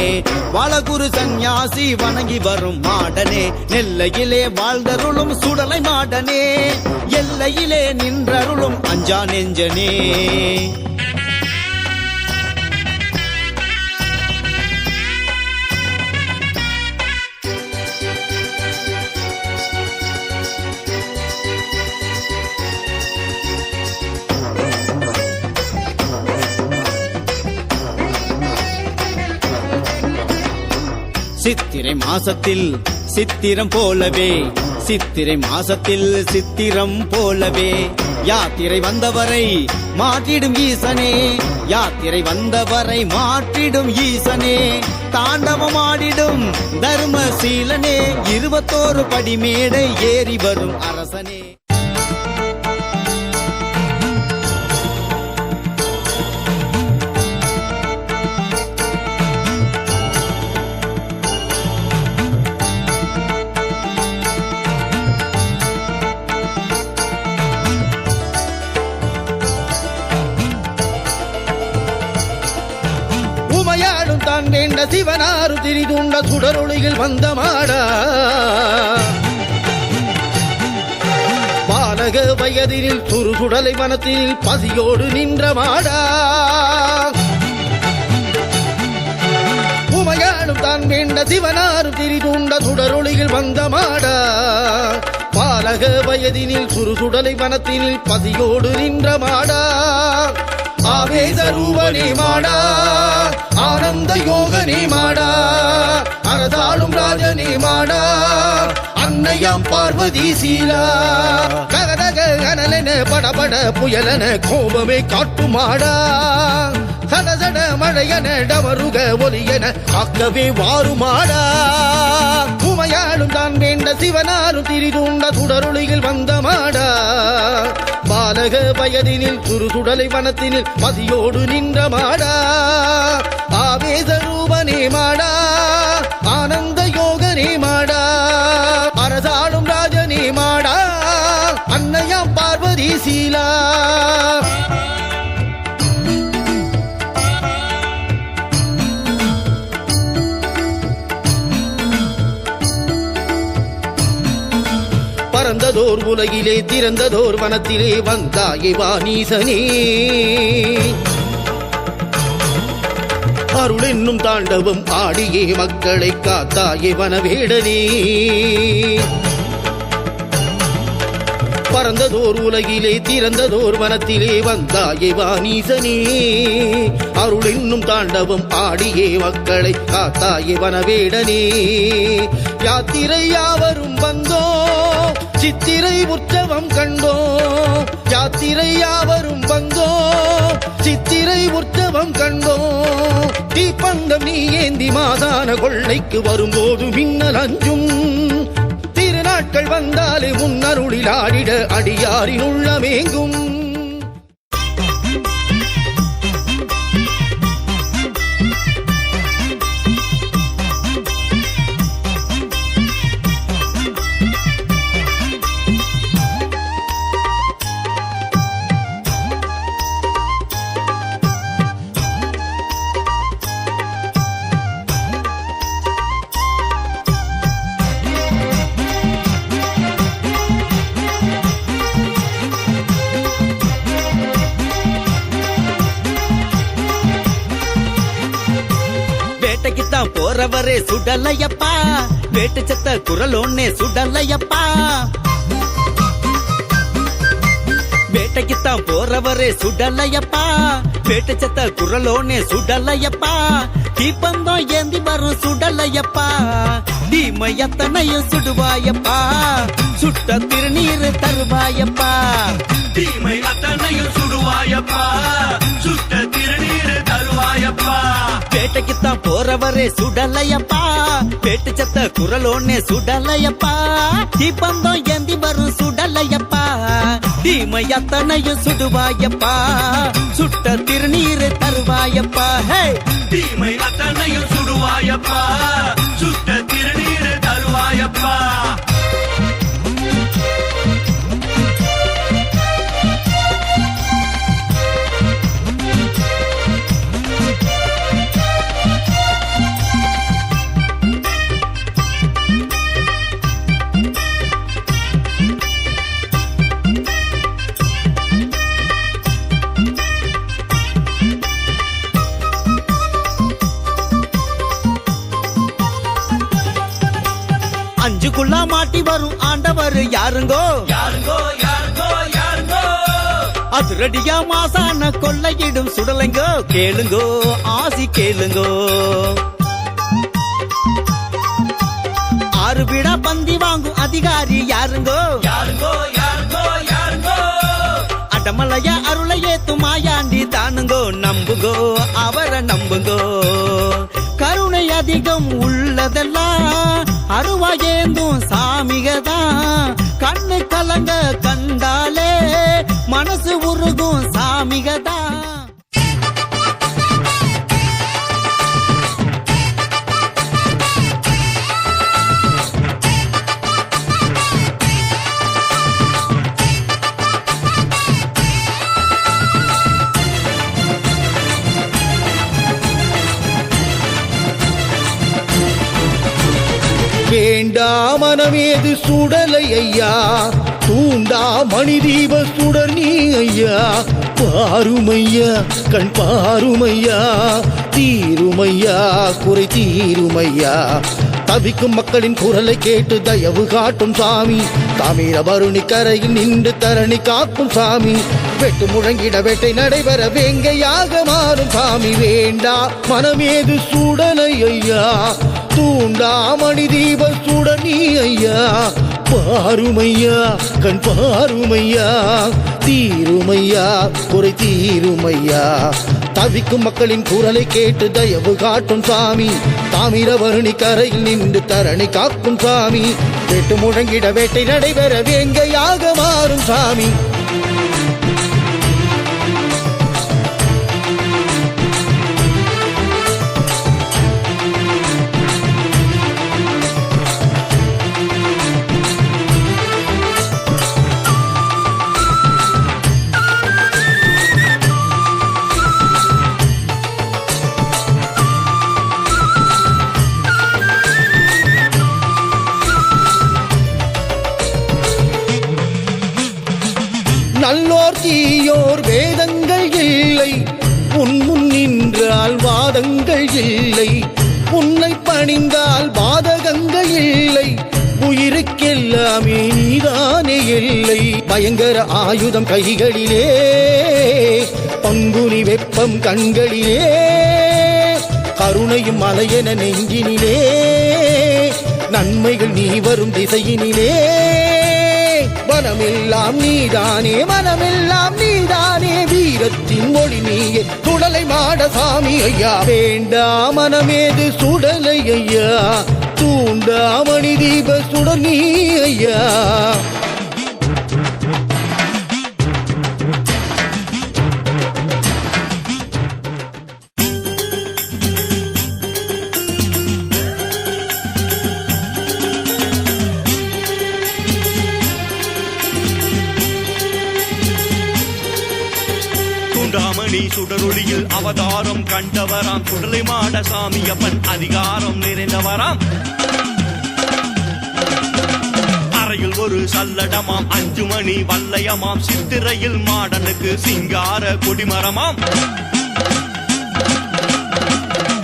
வளகுரு சந்நியாசி வணங்கி வரும் மாடனே நெல்லையிலே வாழ்ந்தருளும் சுடலை மாடனே எல்லையிலே நின்றருளும் அஞ்சா நெஞ்சனே சித்திரை மாசத்தில் சித்திரம் போலவே சித்திரை மாசத்தில் சித்திரம் போலவே யாத்திரை வந்தவரை மாற்றிடும் ஈசனே யாத்திரை வந்தவரை மாற்றிடும் ஈசனே தாண்டவமாடிடும் தர்மசீலனே 21 படிமேடை ஏறி வரும் அரசனே உமையாடும் தான் வேண்ட சிவனாரு திரிதுண்ட சுடரொளியில் வந்த மாடா பாலக வயதினில் சுடுசுடலை வனத்தில் பசியோடு நின்ற மாடா உமையாடும் தான் வேண்ட சிவனாரு திரிதுண்ட சுடரொளியில் வந்த மாடா பாலக வயதினில் சுடுசுடலை வனத்தினில் பசியோடு நின்ற மாடா ஆவேச ரூபனே மாடா ஆனந்த யோகனே மாடா அரசாளும் ராஜனே மாடா அன்னையாம் பார்வதி சீலா ககதக அனலென படபட புயலென கோபமே காட்டுமாடா சடசட மழையன டமருக ஒலியன காக்கவே வாருமாடா உமையாளும் தான் வேண்ட சிவனாரும் திரிதுண்ட சுடரொளியில் வந்த மாடா பாலக வயதினில் சுடுசுடலை வனத்தினில் பசியோடு நின்ற மாடா ஆவேச ரூபனே மாடா ஆனந்த யோகனே மாடா அரசாளும் ராஜனே மாடா அன்னையாம் பார்வதி சீலா பறந்ததோர் உலகிலே திறந்ததோர் வனத்திலே வந்தாயே வாணீசனே அருள் என்னும் தாண்டவம் ஆடியே மக்களை காத்தாயே வனவேடனே பறந்ததோர் உலகிலே திறந்ததோர் வனத்திலே வந்தாயே வாணீசனே அருள் என்னும் தாண்டவம் ஆடியே மக்களை காத்தாயே வனவேடனே யாத்திரை யாவரும் வந்தோ சித்திரை உற்சவம் கண்டோ யாத்திரை யாவரும் வந்தோ சித்திரை உற்சவம் கண்டோ தீப்பந்தம் நீ ஏந்தி மாதான கொள்ளைக்கு வரும்போது மின்னல் அஞ்சும் திருநாட்கள் வந்தாலே முன்னருளில் ஆடிட அடியாரின் உள்ளமேங்கும் போறவரே சுடலையப்பா வேட்டு செத்த குரலோன்னே சுடலையப்பா வேட்டைக்குத்தான் போறவரே சுடலையப்பா வேட்டு செத்த குரலோன்னே சுடலையப்பா தீப்பந்தம் ஏந்தி வரும் சுடலையப்பா தீமை எத்தனையும் சுடுவாயப்பா சுட்ட திருநீர் தருவாயப்பா தீமை அத்தனையும் சுடுவாயப்பா சுட்ட திருநீர் தருவாயப்பா வேட்டைக்குத்தான் போறவரே சுடலையப்பா வேட்டு செத்த குரலோன்னே சுடலையப்பா தீப்பந்தம் ஏந்தி வரும் சுடலையப்பா தீமை அத்தனையும் சுடுவாயப்பா சுட்ட திருநீர் தருவாயப்பா ஹே தீமை அத்தனையும் சுடுவாயப்பா சுட்ட திருநீர் தருவாயப்பா அஞ்சுக்குள்ள மாட்டி வரும் ஆண்டவர் யாருங்கோ யாருங்கோ யாருங்கோ யாருங்கோ அதிரடியா மாசான கொள்ளையிடும் சுடலைங்கோ கேளுங்கோ ஆசி கேளுங்கோ ஆறு விடா பந்தி வாங்கும் அதிகாரி யாருங்கோ யாருங்கோ யாருங்கோ யாருங்கோ அடமலைய அருளை ஏத்தும் மாயாண்டி தானுங்கோ நம்புங்கோ அவரை நம்புங்கோ கருணை அதிகம் உள்ளதெல்லாம் அருவாயேந்தும் சாமிகதான் கண்ணு கலங்க கண்டாலே மனசு உருகும் சாமிகதான் வேண்டா மனமேது சுடலை ஐயா தூண்டா மணி தீப சுடர் நீ ஐயா பாருமையா கண் பாருமையா தீருமையா குறை தீருமையா தவிக்கும் மக்களின் குரலை கேட்டு தயவு காட்டும் சாமி தாமிரபருணி கரையில் நின்று தரணி காக்கும் சாமி வெட்டு முழங்கிட வேட்டை நடைபெற வேங்கையாக மாறும் சாமி வேண்டா மனமேது சுடலை ஐயா தூண்டா மணி தீப சுடர் நீ ஐயா பாருமையா கண் பாருமையா தீருமையா குறை தீருமையா தவிக்கும் மக்களின் குரலை கேட்டு தயவு காட்டும் சாமி தாமிரபரணி கரையில் நின்று தரணி காக்கும் சாமி வெட்டு முழங்கிட வேட்டை நடைபெற வேங்கையாக மாறும் சாமி நல்லோர் தீயோர் வேதங்கள் இல்லை உன் முன் நின்றால் வாதங்கள் இல்லை உன்னை பணிந்தால் பாதகங்கள் இல்லை உயிருக்கெல்லாமே நீதானே இல்லை பயங்கர ஆயுதம் கைகளிலே பங்குனி வெப்பம் கண்களிலே கருணையும் மலையென நெஞ்சினிலே நன்மைகள் நீ வரும் திசையினிலே மனமெல்லாம் நீதானே மனமெல்லாம் நீதானே வீரத்தின் மொழி நீயே சுடலை மாட சாமி ஐயா வேண்டா மனமேது சுடலை ஐயா தூண்டா மணி தீப சுடர் நீ ஐயா சுண்டாமணி சுடரொளியில் அவதாரம் கண்டவராம் சுடலை மாட சாமியப்பன் அதிகாரம் நிறைந்தவராம் அறையில் ஒரு சல்லடமாம் 5 மணி வல்லையமாம் சித்திரையில் மாடனுக்கு சிங்கார கொடிமரமாம்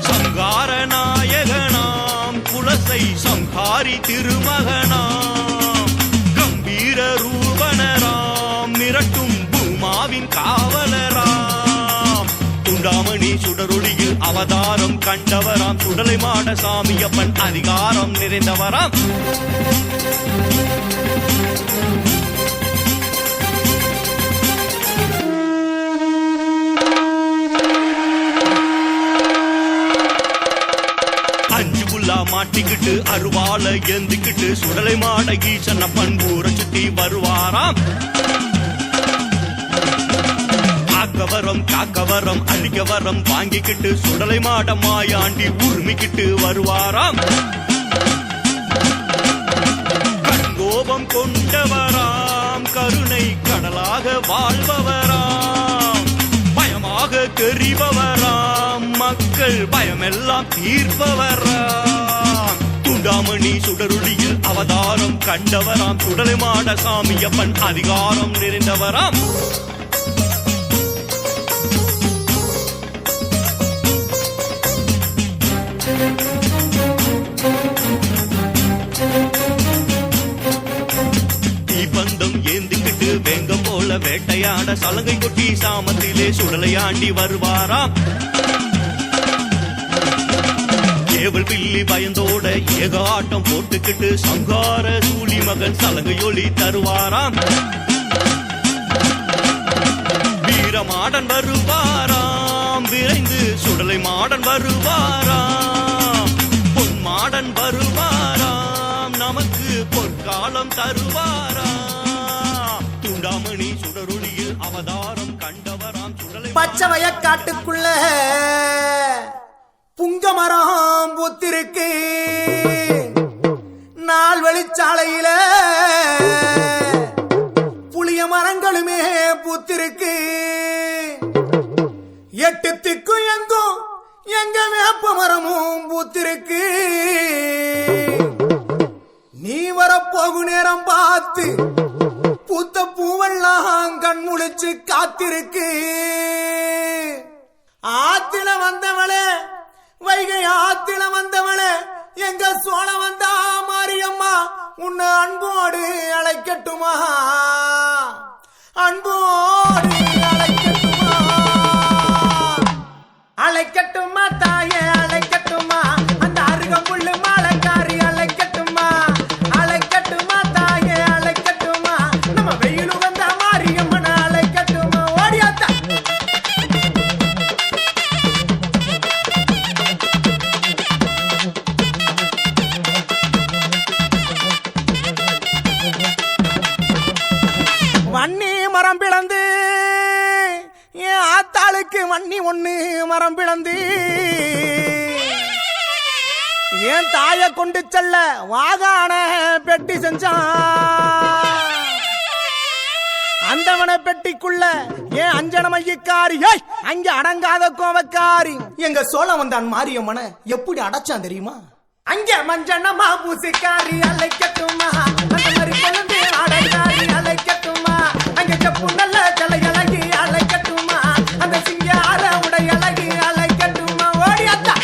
சங்கார நாயகனா ஆசை சம்ஹாரி திருமகனாம் கம்பீர ரூபனராம் மிரட்டும் பூமாவின் காவலராம் துண்டாமணி சுடரொளியில் அவதாரம் கண்டவராம் சுடலை மாட சாமியப்பன் அதிகாரம் நிறைந்தவராம் மாட்டிக்கிட்டு அருவாள எந்திக்கிட்டு சுடலை மாட ஈசன பண்பூர சுத்தி வருவாராம் காக்கவரம் அழிக்கவரம் வாங்கிக்கிட்டு சுடலை மாட மாயாண்டி உரிமிக்கிட்டு வருவாராம் கங்கோபம் கொண்டவராம் கருணை கடலாக வாழ்பவராம் பயமாக தெரிபவராம் மக்கள் பயமெல்லாம் தீர்ப்பவராம் துண்டாமணி சுடருளியில் அவதாரம் கண்டவராம் சுடலை மாட சாமியப்பன் அதிகாரம் நிறைந்தவராம் தீபந்தம் ஏந்திக்கிட்டு வேங்க போல வேட்டையாட சலங்கை கொட்டி சாமத்திலே சுடலையாண்டி வருவாராம் ஏவல் பில்லி பயந்தோட ஏக ஆட்டம் போட்டுக்கிட்டு சங்கார சூழி மகன் சலங்கையொலி தருவாராம் வீரமாடன் வருவாராம் விரைந்து சுடலை மாடன் வருவாராம் பொன் மாடன் வருவாராம் நமக்கு பொற்காலம் தருவாராம் துண்டாமணி சுடரொளியில் அவதாரம் கண்டவராம் சுடலை பச்சை வயக்காட்டுக்குள்ள புங்க மரம் பூத்திருக்கு நாள் வெளிச்சாலையில புளிய மரங்களுமே பூத்திருக்கு எட்டு திக்கும் எங்கும் எங்க வேப்ப மரமும் பூத்திருக்கு நீ வரப்போகு நேரம் பார்த்து பூத்த பூவெல்லாம் கண் முழிச்சு காத்திருக்கு ஆத்தில வந்தவளே வைகை ஆத்தில வந்தவளே எங்க சோழ வந்தா மாரியம்மா உன்னை அன்போடு அழைக்கட்டுமா அன்போடு அழைக்கட்டுமா அழைக்கட்டுமா தாயே அழைக்கட்டுமா அந்த அருகம்புல்லு மாலைக்காரி அழைக்கட்டுமா அழைக்கட்டுமா தாயே அழைக்கட்டுமா நம்ம வெயிலு வந்த மாரியம்மனை அழைக்கட்டுமா ஓடியாத்தா வன்னி மரம் பிளந்து என் ஆத்தாளுக்கு வன்னி ஒண்ணு மரம் பிளந்து என் தாய கொண்டு செல்ல வாகான பெட்டி செஞ்சான் அந்தவன பெட்டிக்குள்ள ஏன் அஞ்சன மையக்காரி அங்க அடங்காத கோவக்காரி எங்க சோழ வந்தான் மாரியம்மனை எப்படி அடைச்சான் தெரியுமா அங்க மஞ்சனமா பூசிக்காரி அழைக்கட்டுமா அந்த மாதிரி கொழுந்து அடைக்காரி அழைக்கட்டுமா அங்க செப்பு நல்ல ஜலை அழகி அழைக்கட்டுமா அந்த சிங்கார உடை அழகி அழைக்கட்டுமா ஓடியாத்தா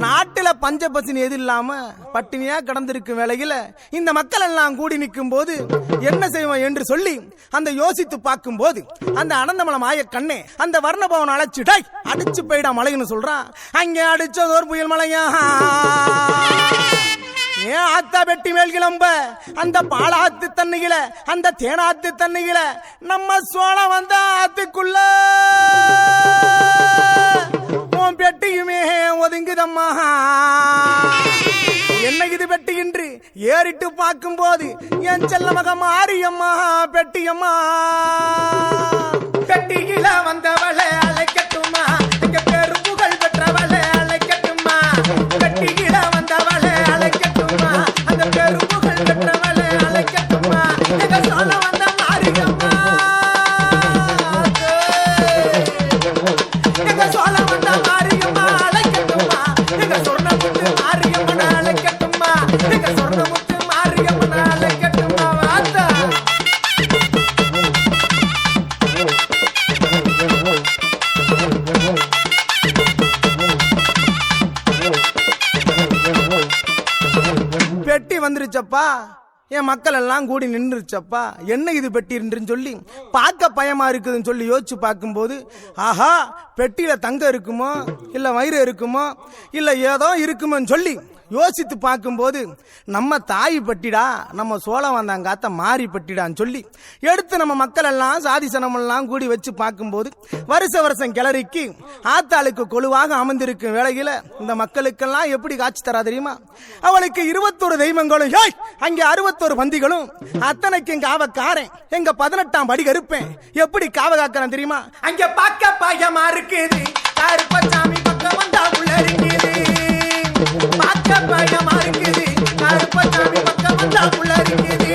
நாட்டுல பஞ்சபசினி எது இல்லாம பட்டினியா கடந்திருக்கும் வேளையில இந்த மக்கள் எல்லாம் கூடி நிற்கும் போது என்ன செய்வோம் என்று சொல்லி அந்த யோசித்து பார்க்கும் போது அந்த அனந்தமலை மாய கண்ணே அந்த வர்ணபவன் அழைச்சிட்டாய் அடிச்சு போயிடா மலைன்னு சொல்றான் அங்க அடிச்சதோர் புயல் மலையா ஏன் ஆத்தா வெட்டி மேல் கிளம்ப அந்த பாலாத்து தண்ணியில அந்த தேனாத்து தண்ணியில நம்ம சோழ வந்த ஆத்துக்குள்ள பெட்டியுமே ஒதுங்குதம்மா என்ன இது பெட்டி என்று ஏறிட்டு பார்க்கும் போது என் செல்ல மக மாரியம்மா பெட்டியம்மா பெட்டியில வந்தவளை அழைக்கட்டுமா எங்க பேரு புகழ் பெற்றவளை அழைக்கட்டுமா பெட்டியில வந்தவளை அழைக்கட்டுமா அந்த பேரு புகழ் பெற்றவளை அழைக்கட்டுமா எங்க சோழ வந்த மாரியம்மா எங்க சோழ வந்த மாரியம்மா அழைக்கட்டுமா எங்க சொன்ன மாரியம்மன் அழைக்கட்டுமா பெட்டி வந்துருச்சப்பா, என் மக்கள் எல்லாம் கூடி நின்றுச்சப்பா, என்ன இது பெட்டி சொல்லி பார்க்க பயமா இருக்குதுன்னு சொல்லி யோசிச்சு பார்க்கும்போது, ஆஹா பெட்டியில தங்கம் இருக்குமோ இல்ல வயிறு இருக்குமோ இல்ல ஏதோ இருக்குமோன்னு சொல்லி யோசித்து பார்க்கும்போது நம்ம தாய் பட்டிடா, நம்ம சோழ வந்தாங்காத்த மாறி பட்டிடான்னு சொல்லி எடுத்து நம்ம மக்கள் எல்லாம் சாதி சனமெல்லாம் கூடி வச்சு பார்க்கும்போது வருஷம் கிளறிக்கு ஆத்தாளுக்கு கொலுவாக அமர்ந்திருக்கும் வேளையில இந்த மக்களுக்கெல்லாம் எப்படி காட்சி தரா தெரியுமா? அவளுக்கு 21 தெய்வங்களும் அங்கே 61 பந்திகளும் அத்தனைக்கும் காவக்காரன் எங்க 18ஆம் படி கருப்பேன் எப்படி காவ காக்கிறேன் தெரியுமா? அங்க பார்க்க பாயமா இருக்குது, கருப்பசாமி பக்கம் வந்தா உள்ள இருக்குது, பார்க்க பயமா இருக்குது, கருப்பசாமி பக்கம் வந்தா உள்ள இருக்குது.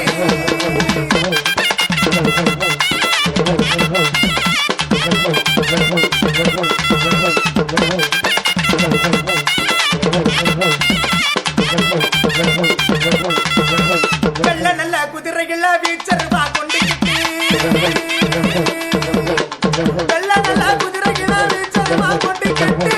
வெள்ள நல்ல குதிரைகள வீச்சருவா கொண்டுக்கிட்டு, வெள்ள நல்ல குதிரைகள வீச்சருவா கொண்டுக்கிட்டு,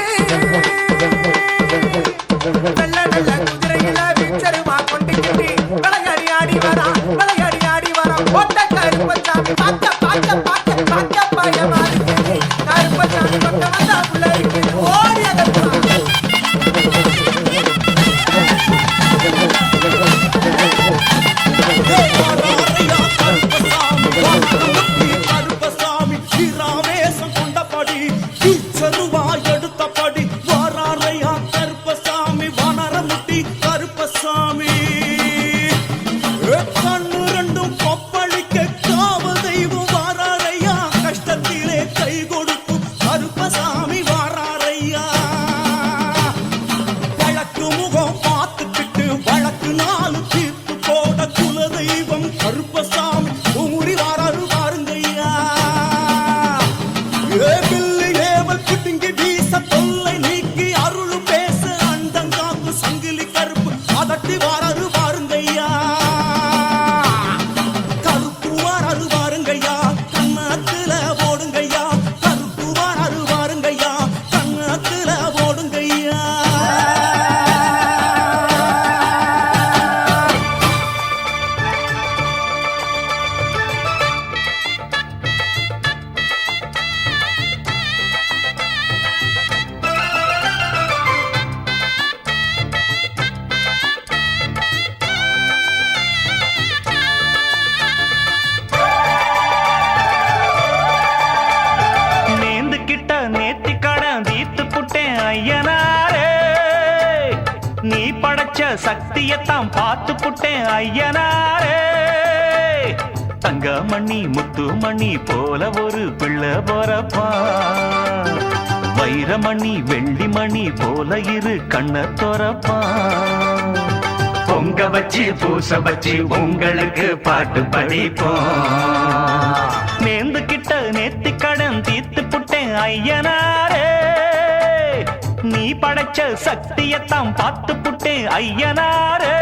வெள்ள நல்ல குதிரைகள வீச்சருவா கொண்டுக்கிட்டு விளையாடி ஆடி வரா, விளையாடி ஆடி வரா ஓட்ட கருப்பசாமி பார்க்க பார்க்க பார்க்க பார்க்க பயமா இருக்குது, கருப்பசாமி பக்கம் வந்தா உள்ள இருக்குது, ஓடி கருப்பசாமி சிராவேசம் கொண்டபடி கீச்சருவா எடுத்தபடி வாராரையா கருப்பசாமி வனரமுட்டி கருப்பசாமி கண்ணு ரெண்டும் கொப்பளிக்க காவ தெய்வம் வாராரையா கஷ்டத்திலே கை கொடுக்கும் கருப்பசாமி வாராரையா வழக்கு முகம் பார்த்துக்கிட்டு வழக்கு நாலு தீர்ப்பு போட குல தெய்வம் கருப்பசாமி உமுடி வாராரு பாருங்கய்யா ஏபில்லி ஏவல் குட்டிங்கி வீச தொல்லை நீக்கி அருள் பேச அண்டங்காக்கு சங்கிலி கருப்பு அதட்டி வாராரு பாருங்கய்யா கருப்பு வாராரு பாருங்கய்யா கண்ணத்துல போடுங்கய்யா கருப்பு வாராரு பாருங்கய்யா கண்ணத்துல போடுங்கய்யா நேந்துக்கிட்ட நேத்தி கடன் தீத்து புட்டேன் ஐயனாரே, நீ படைச்ச சக்தியத்தான் பார்த்து புட்டேன் ஐயனாரே, தங்கமணி முத்துமணி போல ஒரு பிள்ளை போறப்பா, வைரமணி வெள்ளிமணி போல இரு கண்ண தோறப்பா, பொங்க வச்சு பூச வச்சு உங்களுக்கு பாட்டு படிப்போம், நேந்துக்கிட்ட நேத்தி கடன் தீத்து புட்டேன் ஐயனாரே, நீ படைச்ச சக்தியத்தான் பார்த்து புட்டேன் ஐயனாரே.